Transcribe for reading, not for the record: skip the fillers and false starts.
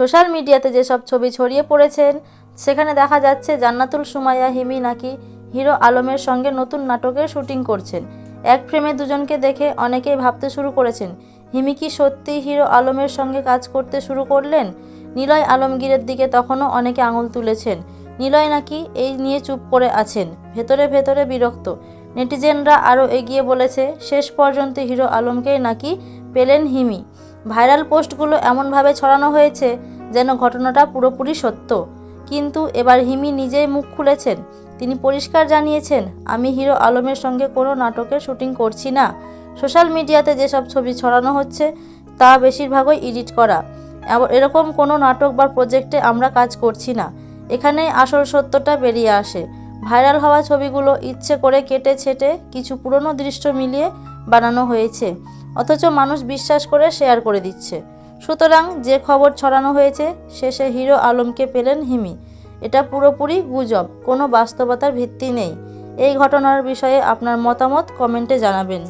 Social মিডিয়াতে যেসব ছবি ছড়িয়ে পড়েছেন সেখানে দেখা যাচ্ছে জান্নাতুল সুমাইয়া হিমি নাকি হিরো আলমের সঙ্গে নতুন নাটকের শুটিং করছেন। এক ফ্রেমে দুজনকে দেখে অনেকেই ভাবতে শুরু করেছেন, হিমি কি সত্যিই হিরো আলমের সঙ্গে কাজ করতে শুরু করলেন? নিলয় আলমগীরের দিকে তখনও অনেকে আঙুল তুলেছেন। নিলয় নাকি এই নিয়ে চুপ করে আছেন, ভেতরে ভেতরে বিরক্ত। নেটিজেনরা আরও এগিয়ে বলেছে, শেষ পর্যন্ত হিরো আলমকেই নাকি পেলেন হিমি। ভাইরাল পোস্টগুলো এমনভাবে ছড়ানো হয়েছে যেন ঘটনাটা পুরোপুরি সত্য। কিন্তু এবার হিমি নিজেই মুখ খুলেছেন। তিনি পরিষ্কার জানিয়েছেন, আমি হিরো আলমের সঙ্গে কোনো নাটকের শুটিং করছি না। সোশ্যাল মিডিয়াতে যেসব ছবি ছড়ানো হচ্ছে তা বেশিরভাগই এডিট করা। এরকম কোনো নাটক বা প্রজেক্টে আমরা কাজ করছি না। এখানেই আসল সত্যটা বেরিয়ে আসে। ভাইরাল হওয়া ছবিগুলো ইচ্ছে করে কেটে ছেটে কিছু পুরনো দৃশ্য মিলিয়ে বানানো হয়েছে, অথচ মানুষ বিশ্বাস করে শেয়ার করে দিচ্ছে। সুতরাং যে খবর ছড়ানো হয়েছে শেষে হিরো আলমকে পেলেন হিমি, এটা পুরোপুরি গুজব, কোনো বাস্তবতার ভিত্তি নেই। এই ঘটনার বিষয়ে আপনার মতামত কমেন্টে জানাবেন।